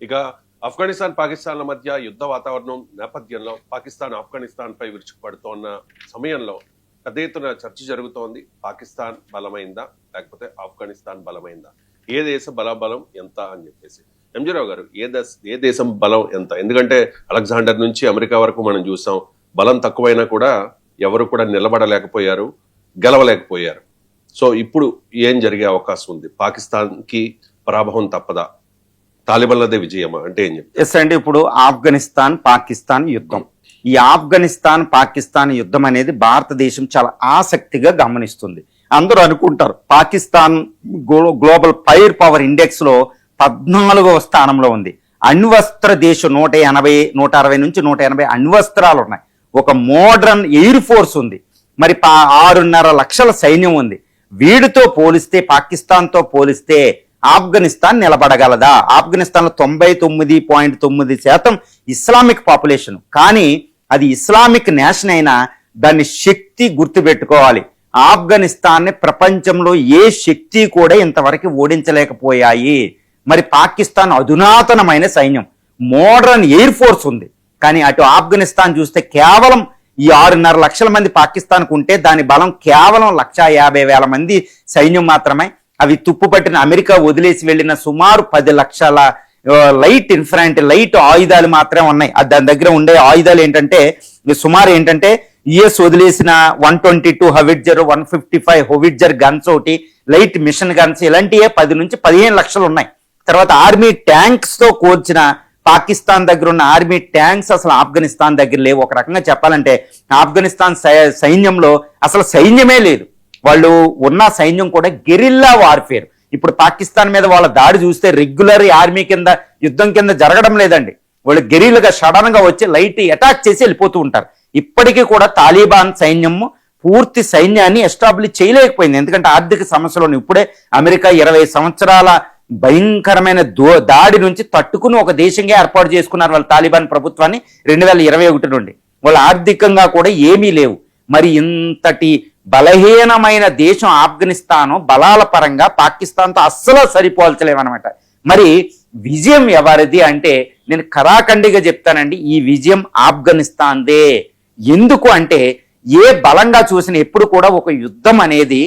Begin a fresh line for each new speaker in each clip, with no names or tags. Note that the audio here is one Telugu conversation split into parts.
ఇక ఆఫ్ఘనిస్తాన్ పాకిస్తాన్ల మధ్య యుద్ధ వాతావరణం నేపథ్యంలో పాకిస్తాన్ ఆఫ్ఘనిస్తాన్ పై విరుచుకుపడుతోన్న సమయంలో పెద్ద ఎత్తున చర్చ జరుగుతోంది. పాకిస్తాన్ బలమైందా లేకపోతే ఆఫ్ఘనిస్తాన్ బలమైందా, ఏ దేశ బలం ఎంత అని చెప్పేసి. ఎంజీరావు గారు, ఏ దేశం బలం ఎంత? ఎందుకంటే అలెగ్జాండర్ నుంచి అమెరికా వరకు మనం చూసాం, బలం తక్కువైనా కూడా ఎవరు కూడా నిలబడలేకపోయారు, గెలవలేకపోయారు. సో ఇప్పుడు ఏం జరిగే అవకాశం ఉంది? పాకిస్తాన్ కి పరాభవం తప్పదా? తాలిబాన్లదే విజయమా? అంటే ఏం చెప్తారు?
ఎస్ అండి, ఇప్పుడు ఆఫ్ఘనిస్తాన్ పాకిస్తాన్ యుద్ధం, ఈ ఆఫ్ఘనిస్తాన్ పాకిస్తాన్ యుద్ధం అనేది భారతదేశం చాలా ఆసక్తిగా గమనిస్తుంది. అందరూ అనుకుంటారు Pakistan global fire power index లో 14వ స్థానంలో ఉంది. అణ్వస్త్ర దేశం 160 నుంచి 180 అణ్వస్త్రాలు ఉన్నాయి. ఒక మోడర్న్ ఎయిర్ ఫోర్స్ ఉంది. మరి 6.5 లక్షల సైన్యం ఉంది. వీడితో పోలిస్తే, పాకిస్తాన్తో పోలిస్తే ఆఫ్ఘనిస్తాన్ నిలబడగలదా? ఆఫ్ఘనిస్తాన్లో 99.9% ఇస్లామిక్ పాపులేషన్, కానీ అది ఇస్లామిక్ నేషన్ అయినా దాని శక్తి గుర్తుపెట్టుకోవాలి. ఆఫ్ఘనిస్తాన్ని ప్రపంచంలో ఏ శక్తి కూడా ఇంతవరకు ఓడించలేకపోయాయి. మరి పాకిస్తాన్ అధునాతనమైన సైన్యం, మోడర్న్ ఎయిర్ ఫోర్స్ ఉంది. కానీ అటు ఆఫ్ఘనిస్తాన్ చూస్తే కేవలం ఈ 6.5 లక్షల మంది పాకిస్తాన్కు ఉంటే దాని బలం కేవలం 150,000 మంది సైన్యం మాత్రమే. అవి తుప్పుపట్టిన అమెరికా వదిలేసి వెళ్ళిన సుమారు 10 లక్షల లైట్ ఆయుధాలు మాత్రమే ఉన్నాయి. దాని దగ్గర ఉండే ఆయుధాలు ఏంటంటే సుమారు యుఎస్ వదిలేసిన 122 హవిట్జర్, 155 హోవిట్జర్ గన్స్, ఒకటి లైట్ మిషన్ గన్స్, ఇలాంటివే 10 నుంచి 15 లక్షలు ఉన్నాయి. తర్వాత ఆర్మీ ట్యాంక్స్ తో కూర్చిన పాకిస్తాన్ దగ్గర ఉన్న ఆర్మీ ట్యాంక్స్ అసలు ఆఫ్ఘనిస్తాన్ దగ్గర లేవు. ఒక రకంగా చెప్పాలంటే ఆఫ్ఘనిస్తాన్ సైన్యంలో అసలు సైన్యమే లేదు. వాళ్ళు ఉన్న సైన్యం కూడా గెరిల్లా వార్ఫేర్. ఇప్పుడు పాకిస్తాన్ మీద వాళ్ళ దాడి చూస్తే రెగ్యులర్ ఆర్మీ కింద యుద్ధం కింద జరగడం లేదండి. వాళ్ళు గెరిల్లాగా సడన్ గా వచ్చి లైట్ అటాక్ చేసి వెళ్ళిపోతూ ఉంటారు. ఇప్పటికీ కూడా తాలిబాన్ సైన్యము పూర్తి సైన్యాన్ని ఎస్టాబ్లిష్ చేయలేకపోయింది. ఎందుకంటే ఆర్థిక సమస్యలు. ఇప్పుడే అమెరికా 20 సంవత్సరాల భయంకరమైన దాడి నుంచి తట్టుకుని ఒక దేశంగా ఏర్పాటు చేసుకున్నారు వాళ్ళ తాలిబాన్ ప్రభుత్వాన్ని 2021 నుండి. వాళ్ళు ఆర్థికంగా కూడా ఏమీ లేవు. మరి ఇంతటి బలహీనమైన దేశం ఆఫ్ఘనిస్తాను బలాల పరంగా పాకిస్తాన్తో అస్సలు సరిపోల్చలేమన్నమాట. మరి విజయం ఎవరిది అంటే నేను ఖరాఖండిగా చెప్తానండి, ఈ విజయం ఆఫ్ఘనిస్తాన్దే. ఎందుకు అంటే ఏ బలంగా చూసిన ఎప్పుడు కూడా ఒక యుద్ధం అనేది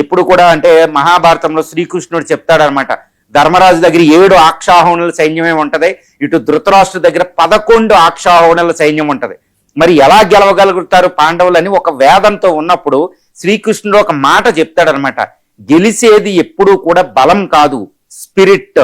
ఎప్పుడు కూడా అంటే మహాభారతంలో శ్రీకృష్ణుడు చెప్తాడనమాట, ధర్మరాజు దగ్గర 7 అక్షాహోణుల సైన్యమే ఉంటది, ఇటు ధృతరాష్ట్ర దగ్గర 11 అక్షాహోణుల సైన్యం ఉంటది. మరి ఎలా గెలవగలుగుతారు పాండవులని ఒక వేదంతో ఉన్నప్పుడు శ్రీకృష్ణుడు ఒక మాట చెప్తాడనమాట, గెలిచేది ఎప్పుడూ కూడా బలం కాదు, స్పిరిట్,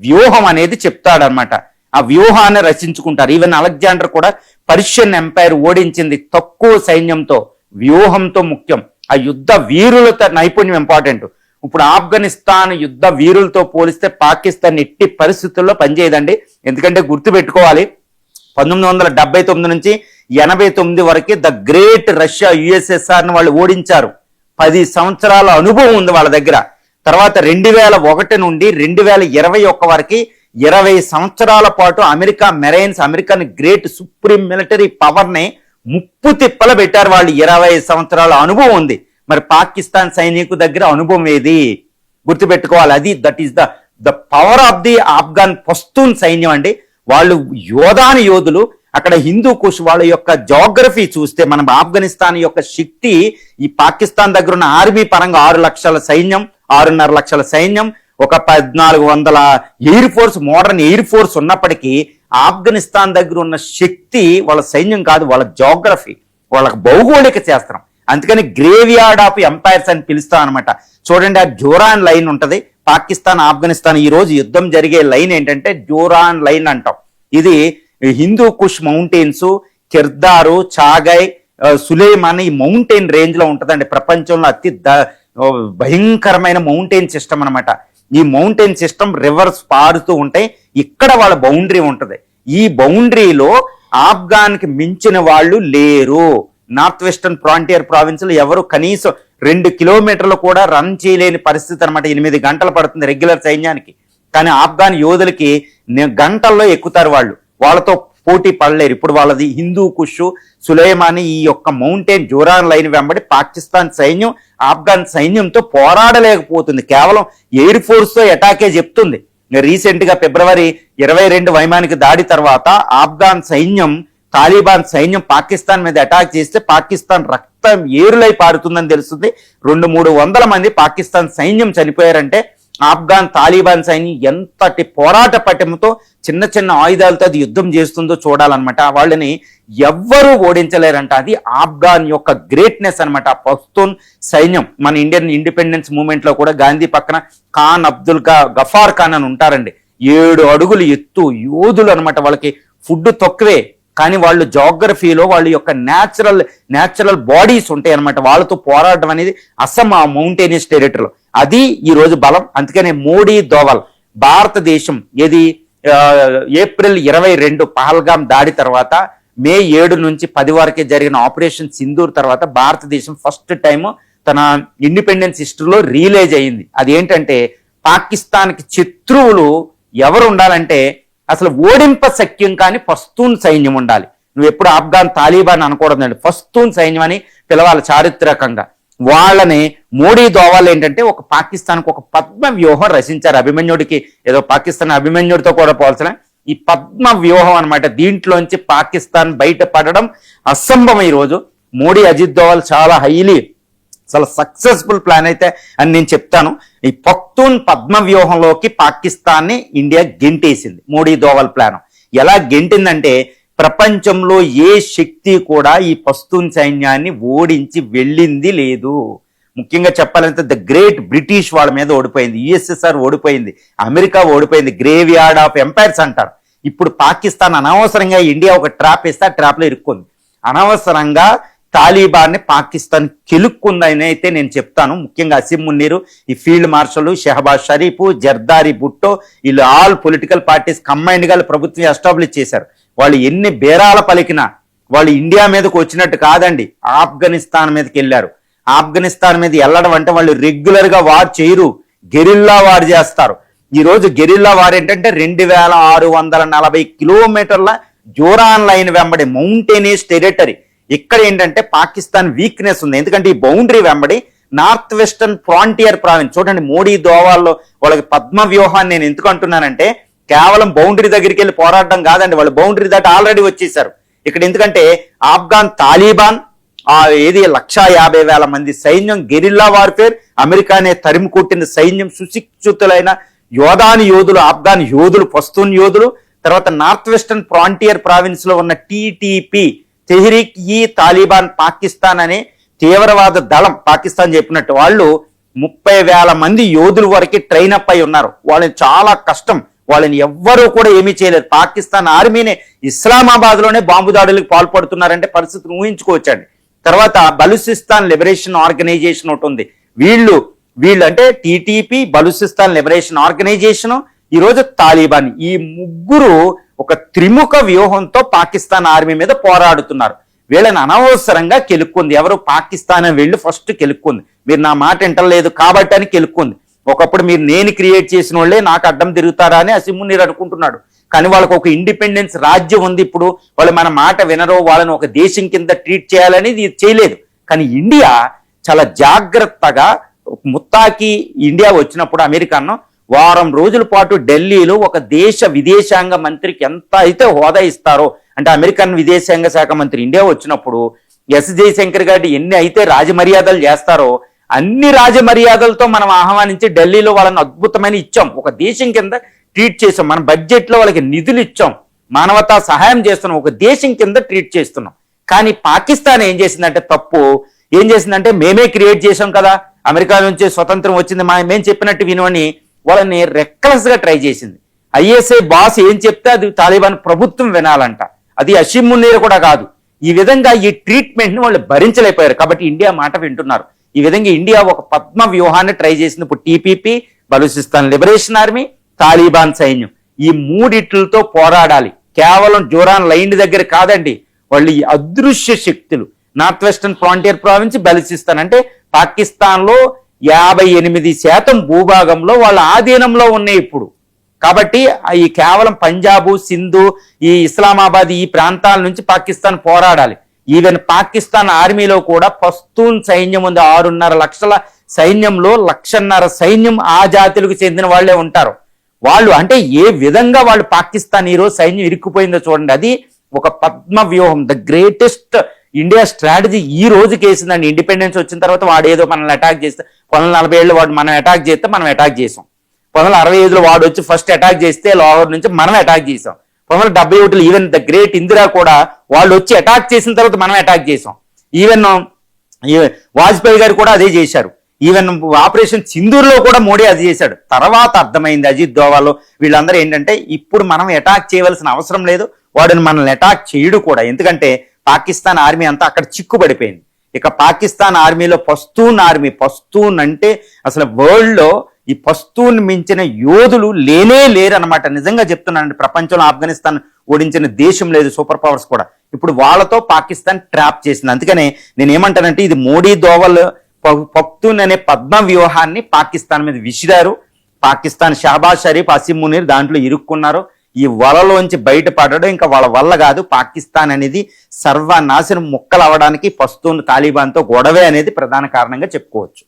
వ్యూహం అనేది చెప్తాడనమాట. ఆ వ్యూహాన్ని రచించుకుంటారు. ఈవెన్ అలెగ్జాండర్ కూడా పర్షియన్ ఎంపైర్ ఓడించింది తక్కువ సైన్యంతో, వ్యూహంతో ముఖ్యం. ఆ యుద్ధ వీరులతో నైపుణ్యం ఇంపార్టెంట్. ఇప్పుడు ఆఫ్ఘనిస్తాన్ యుద్ధ వీరులతో పోలిస్తే పాకిస్తాన్ ఎట్టి పరిస్థితుల్లో పనిచేయదండి. ఎందుకంటే గుర్తుపెట్టుకోవాలి, 1979 నుంచి 89 వరకు ద గ్రేట్ రష్యా యుఎస్ఎస్ఆర్ని వాళ్ళు ఓడించారు. 10 సంవత్సరాల అనుభవం ఉంది వాళ్ళ దగ్గర. తర్వాత 2001 నుండి 2021 వరకు 20 సంవత్సరాల పాటు America marines, American great supreme military పవర్ని ముప్పు తిప్పల పెట్టారు వాళ్ళు. 20 సంవత్సరాల అనుభవం ఉంది. మరి పాకిస్తాన్ సైనికు దగ్గర అనుభవం ఏది? గుర్తుపెట్టుకోవాలి. అది that is the power of the Afghan Pashtun సైన్యం అండి. వాళ్ళు యోధాని యోధులు. అక్కడ హిందూ కుష్ వాళ్ళ యొక్క జోగ్రఫీ చూస్తే మనం ఆఫ్ఘనిస్తాన్ యొక్క శక్తి, ఈ పాకిస్తాన్ దగ్గర ఉన్న ఆర్మీ పరంగా 6 లక్షల సైన్యం, 6.5 లక్షల సైన్యం, ఒక 1400 air force, modern air force ఉన్నప్పటికీ ఆఫ్ఘనిస్తాన్ దగ్గర ఉన్న శక్తి వాళ్ళ సైన్యం కాదు, వాళ్ళ జోగ్రఫీ, వాళ్ళ భౌగోళిక శాస్త్రం. అందుకని గ్రేవ్ యార్డ్ ఆఫ్ ఎంపైర్స్ అని పిలుస్తాం అనమాట. చూడండి, ఆ జోరాన్ లైన్ ఉంటది. పాకిస్తాన్ ఆఫ్ఘనిస్తాన్ ఈ రోజు యుద్ధం జరిగే లైన్ ఏంటంటే జోరాన్ లైన్ అంటాం. ఇది హిందూ కుష్ మౌంటైన్స్, కిర్దారు, చాగై, సులేమాన్ ఈ మౌంటైన్ రేంజ్ లో ఉంటదండి. ప్రపంచంలో అతి భయంకరమైన మౌంటైన్ సిస్టమ్ అనమాట. ఈ మౌంటైన్ సిస్టమ్ రివర్స్ పారుతూ ఉంటాయి. ఇక్కడ వాళ్ళ బౌండరీ ఉంటది. ఈ బౌండరీలో ఆఫ్ఘాన్కి మించిన వాళ్ళు లేరు. నార్త్ వెస్టర్న్ ఫ్రాంటియర్ ప్రావిన్స్ లో ఎవరు కనీసం 2 కిలోమీటర్లు కూడా రన్ చేయలేని పరిస్థితి అనమాట. 8 గంటలు పడుతుంది రెగ్యులర్ సైన్యానికి. కానీ ఆఫ్ఘాన్ యోధులకి గంటల్లో ఎక్కుతారు వాళ్ళు. వాళ్ళతో పోటీ పడలేరు. ఇప్పుడు వాళ్ళది హిందూ కుష్, సులేమాని ఈ యొక్క మౌంటైన్ జోరాన్ లైన్ వెంబడి పాకిస్తాన్ సైన్యం ఆఫ్ఘాన్ సైన్యంతో పోరాడలేకపోతుంది. కేవలం ఎయిర్ ఫోర్స్ తో అటాకే చెప్తుంది. రీసెంట్ గా ఫిబ్రవరి 22 వైమానిక దాడి తర్వాత ఆఫ్ఘాన్ సైన్యం తాలిబాన్ సైన్యం పాకిస్తాన్ మీద అటాక్ చేస్తే పాకిస్తాన్ రక్తం ఏరులై పారుతుందని తెలుస్తుంది. 200-300 మంది పాకిస్తాన్ సైన్యం చనిపోయారంటే ఆఫ్ఘాన్ తాలిబాన్ సైన్యం ఎంతటి పోరాట పటిమతో చిన్న చిన్న ఆయుధాలతో అది యుద్ధం చేస్తుందో చూడాలన్నమాట. వాళ్ళని ఎవ్వరూ ఓడించలేరంట. అది ఆఫ్ఘాన్ యొక్క గ్రేట్నెస్ అనమాట. పఖ్తూన్ సైన్యం మన ఇండియన్ ఇండిపెండెన్స్ మూవ్మెంట్ లో కూడా గాంధీ పక్కన ఖాన్ అబ్దుల్ గఫార్ ఖాన్ అని ఉంటారండి. 7 అడుగులు ఎత్తు యోధులు అనమాట. వాళ్ళకి ఫుడ్ తక్కువే, కానీ వాళ్ళు జాగ్రఫీలో వాళ్ళ యొక్క న్యాచురల్ బాడీస్ ఉంటాయి అనమాట. వాళ్ళతో పోరాటం అనేది అస్సాం ఆ మౌంటైనియస్ టెరిటరీలో అది ఈ రోజు బలం. అందుకనే మోడీ దోవల్ భారతదేశం ఏది ఏప్రిల్ 22 పహల్గాం దాడి తర్వాత మే 7 నుంచి 10 వరకే జరిగిన ఆపరేషన్ సింధూర్ తర్వాత భారతదేశం ఫస్ట్ టైం తన ఇండిపెండెన్స్ హిస్టరీలో రియలైజ్ అయింది. అదేంటంటే పాకిస్తాన్కి శత్రువులు ఎవరు ఉండాలంటే అసలు ఓడింప శక్యం కానీ పస్తూన్ సైన్యం ఉండాలి. నువ్వు ఎప్పుడు ఆఫ్ఘాన్ తాలిబాన్ అనకూడదండి, పస్తూన్ సైన్యం అని పిలవాలి చారిత్రకంగా. వాళ్ళని మోడీ దోవాలు ఏంటంటే ఒక పాకిస్తాన్కి ఒక పద్మ వ్యూహం రచించారు. అభిమన్యుడికి ఏదో పాకిస్తాన్ అభిమన్యుడితో కూడా పోల్చిన ఈ పద్మ వ్యూహం అనమాట. దీంట్లోంచి పాకిస్తాన్ బయటపడడం అసంభవం. ఈరోజు మోడీ అజిత్ దోవల్ చాలా చాలా సక్సెస్ఫుల్ ప్లాన్ అయితే అని నేను చెప్తాను. ఈ పఖ్తూన్ పద్మ వ్యూహంలోకి పాకిస్తాన్ని ఇండియా గెంటేసింది. మోడీ దోవల్ ప్లాన్ ఎలా గెంటిందంటే ప్రపంచంలో ఏ శక్తి కూడా ఈ పఖ్తూన్ సైన్యాన్ని ఓడించి వెళ్ళింది లేదు. ముఖ్యంగా చెప్పాలంటే ద గ్రేట్ బ్రిటిష్ వాళ్ళ మీద ఓడిపోయింది, యుఎస్ఎస్ఆర్ ఓడిపోయింది, అమెరికా ఓడిపోయింది. గ్రేవ్ యార్డ్ ఆఫ్ ఎంపైర్స్ అంటారు. ఇప్పుడు పాకిస్తాన్ అనవసరంగా ఇండియా ఒక ట్రాప్ వేస్తే ఆ ట్రాప్ లో ఇరుక్కుంది. అనవసరంగా తాలిబాన్ని పాకిస్తాన్ కెలుక్కుందని అయితే నేను చెప్తాను. ముఖ్యంగా అసీం మున్నీరు, ఈ ఫీల్డ్ మార్షల్ షహబాజ్ షరీఫ్, జర్దారి భుట్టో వీళ్ళు ఆల్ పొలిటికల్ పార్టీస్ కంబైన్డ్ గా ప్రభుత్వం ఎస్టాబ్లిష్ చేశారు. వాళ్ళు ఎన్ని బేరాల పలికినా వాళ్ళు ఇండియా మీదకి వచ్చినట్టు కాదండి, ఆఫ్ఘనిస్తాన్ మీదకి వెళ్ళారు. ఆఫ్ఘనిస్తాన్ మీద వెళ్ళడం అంటే వాళ్ళు రెగ్యులర్ గా వార్ చేయరు, గెరిల్లా వార్ చేస్తారు. ఈ రోజు గెరిల్లా వార్ ఏంటంటే 2640 కిలోమీటర్ల జోరాన్ లైన్ వెంబడి మౌంటైనియస్ టెరిటరీ. ఇక్కడ ఏంటంటే పాకిస్తాన్ వీక్నెస్ ఉంది. ఎందుకంటే ఈ బౌండరీ వెంబడి నార్త్ వెస్టర్న్ ఫ్రాంటియర్ ప్రావిన్స్ చూడండి. మోడీ దోవాల్లో వాళ్ళకి పద్మ వ్యూహాన్ని నేను ఎందుకు అంటున్నానంటే కేవలం బౌండరీ దగ్గరికి వెళ్ళి పోరాడడం కాదండి, వాళ్ళు బౌండరీ దాటి ఆల్రెడీ వచ్చేసారు ఇక్కడ. ఎందుకంటే ఆఫ్ఘాన్ తాలిబాన్ ఏది 150,000 మంది సైన్యం, గెరిల్లా వార్ఫేర్, అమెరికానే తరిమి కొట్టిన సైన్యం, సుశిక్షితులైన యోధులు, ఆఫ్ఘాన్ యోధులు, పస్తూన్ యోధులు. తర్వాత నార్త్ వెస్టర్న్ ఫ్రాంటియర్ ప్రావిన్స్ లో ఉన్న టీటీపీ తెహ్రీక్ ఈ తాలిబాన్ పాకిస్తాన్ అనే తీవ్రవాద దళం, పాకిస్తాన్ చెప్పినట్టు వాళ్ళు 30,000 మంది యోధుల వరకు ట్రైన్ అప్ అయి ఉన్నారు. వాళ్ళని చాలా కష్టం, వాళ్ళని ఎవ్వరూ కూడా ఏమీ చేయలేరు. పాకిస్తాన్ ఆర్మీనే ఇస్లామాబాద్ లోనే బాంబు దాడులకు పాల్పడుతున్నారంటే పరిస్థితిని ఊహించుకోవచ్చండి. తర్వాత బలూచిస్తాన్ లిబరేషన్ ఆర్గనైజేషన్ ఒకటి ఉంది. వీళ్ళు అంటే టీటీపీ, బలూచిస్తాన్ లిబరేషన్ ఆర్గనైజేషన్, ఈరోజు తాలిబాన్, ఈ ముగ్గురు ఒక త్రిముఖ వ్యూహంతో పాకిస్తాన్ ఆర్మీ మీద పోరాడుతున్నారు. వీళ్ళని అనవసరంగా కెలుక్కుంది ఎవరు? పాకిస్తాన్ వీళ్ళు ఫస్ట్ కెలుక్కుంది. మీరు నా మాట వింటలేదు కాబట్టి అని కెలుక్కుంది. ఒకప్పుడు మీరు నేను క్రియేట్ చేసిన వాళ్ళే నాకు అడ్డం తిరుగుతారా అని అసీం మున్నీర్ అనుకుంటున్నాడు. కానీ వాళ్ళకు ఒక ఇండిపెండెన్స్ రాజ్యం ఉంది. ఇప్పుడు వాళ్ళు మన మాట వినరో, వాళ్ళని ఒక దేశం కింద ట్రీట్ చేయాలని ఇది చేయలేదు. కానీ ఇండియా చాలా జాగ్రత్తగా ముత్తాకి ఇండియా వచ్చినప్పుడు అమెరికాను వారం రోజుల పాటు ఢిల్లీలో ఒక దేశ విదేశాంగ మంత్రికి ఎంత అయితే హోదా ఇస్తారో, అంటే అమెరికన్ విదేశాంగ శాఖ మంత్రి ఇండియా వచ్చినప్పుడు ఎస్ జయశంకర్ గారి ఎన్ని అయితే రాజమర్యాదలు చేస్తారో అన్ని రాజమర్యాదలతో మనం ఆహ్వానించి ఢిల్లీలో వాళ్ళని అద్భుతమైన ఇచ్చాం, ఒక దేశం కింద ట్రీట్ చేసాం. మన బడ్జెట్ లో వాళ్ళకి నిధులు ఇచ్చాం, మానవతా సహాయం చేస్తున్నాం, ఒక దేశం కింద ట్రీట్ చేస్తున్నాం. కానీ పాకిస్తాన్ ఏం చేసిందంటే తప్పు ఏం చేసిందంటే మేమే క్రియేట్ చేసాం కదా, అమెరికా నుంచి స్వతంత్రం వచ్చింది, మేము చెప్పినట్టు వినవని వాళ్ళని రెక్లెస్ గా ట్రై చేసింది. ఐఎస్ఐ బాస్ ఏం చెప్తే అది తాలిబాన్ ప్రభుత్వం వినాలంట, అది అసీం మున్నీర్ కూడా కాదు. ఈ విధంగా ఈ ట్రీట్మెంట్ ని వాళ్ళు భరించలేకపోయారు. కాబట్టి ఇండియా మాట వింటున్నారు. ఈ విధంగా ఇండియా ఒక పద్మ వ్యూహాన్ని ట్రై చేసింది. ఇప్పుడు TPP, Balochistan liberation army, Taliban సైన్యం ఈ మూడిట్లతో పోరాడాలి. కేవలం జోరాన్ లైన్ దగ్గర కాదండి, వాళ్ళు ఈ అదృశ్య శక్తులు north western frontier province, Balochistan అంటే పాకిస్తాన్ లో 58% భూభాగంలో వాళ్ళ ఆధీనంలో ఉన్నాయి ఇప్పుడు. కాబట్టి ఈ కేవలం పంజాబు, సింధు, ఈ ఇస్లామాబాద్ ఈ ప్రాంతాల నుంచి పాకిస్తాన్ పోరాడాలి. ఈవెన్ పాకిస్తాన్ ఆర్మీలో కూడా పస్తూన్ సైన్యం ఉంది. 6.5 లక్షల సైన్యంలో 1.5 లక్షల సైన్యం ఆ జాతులకు చెందిన వాళ్లే ఉంటారు. వాళ్ళు అంటే ఏ విధంగా వాళ్ళు పాకిస్తాన్ ఈరోజు సైన్యం ఇరుక్కుపోయిందో చూడండి. అది ఒక పద్మ వ్యూహం, ద గ్రేటెస్ట్ ఇండియా స్ట్రాటజీ ఈ రోజుకి వేసిందండి. ఇండిపెండెన్స్ వచ్చిన తర్వాత వాడు ఏదో మనల్ని అటాక్ చేస్తే 1947 వాడు మనం అటాక్ చేస్తే మనం అటాక్ చేసాం. 1965 వాడు వచ్చి ఫస్ట్ అటాక్ చేస్తే లాహోర్ నుంచి మనం అటాక్ చేసాం. 1971 ఈవెన్ ద గ్రేట్ ఇందిరా కూడా వాళ్ళు వచ్చి అటాక్ చేసిన తర్వాత మనం అటాక్ చేసాం. ఈవెన్ వాజ్పేయి గారు కూడా అదే చేశారు. ఈవెన్ ఆపరేషన్ సింధూర్లో కూడా మోడీ అది చేశాడు. తర్వాత అర్థమైంది అజిత్ దోవాలో వీళ్ళందరూ ఏంటంటే ఇప్పుడు మనం అటాక్ చేయవలసిన అవసరం లేదు, వాడిని మనల్ని అటాక్ చేయడు కూడా. ఎందుకంటే పాకిస్తాన్ ఆర్మీ అంతా అక్కడ చిక్కుబడిపోయింది. ఇక పాకిస్తాన్ ఆర్మీలో పస్తూన్ అంటే అసలు వరల్డ్ లో ఈ పస్తూన్ మించిన యోధులు లేనే లేరు అనమాట. నిజంగా చెప్తున్నానండి, ప్రపంచంలో ఆఫ్ఘనిస్తాన్ ఓడించిన దేశం లేదు, సూపర్ పవర్స్ కూడా. ఇప్పుడు వాళ్ళతో పాకిస్తాన్ ట్రాప్ చేసింది. అందుకనే నేను ఏమంటానంటే ఇది మోడీ దోవల్ పఖ్తూన్ అనే పద్మ వ్యూహాన్ని పాకిస్తాన్ మీద విసిరారు. పాకిస్తాన్ షహబాజ్ షరీఫ్, అసీం మునీర్ దాంట్లో ఇరుక్కున్నారు. ఈ వలలోంచి బయటపడడం ఇంకా వాళ్ళ వల్ల కాదు. పాకిస్తాన్ అనేది సర్వనాశనం ముక్కలు అవ్వడానికి పస్తూన్ తాలిబాన్తో గొడవే అనేది ప్రధాన కారణంగా చెప్పుకోవచ్చు.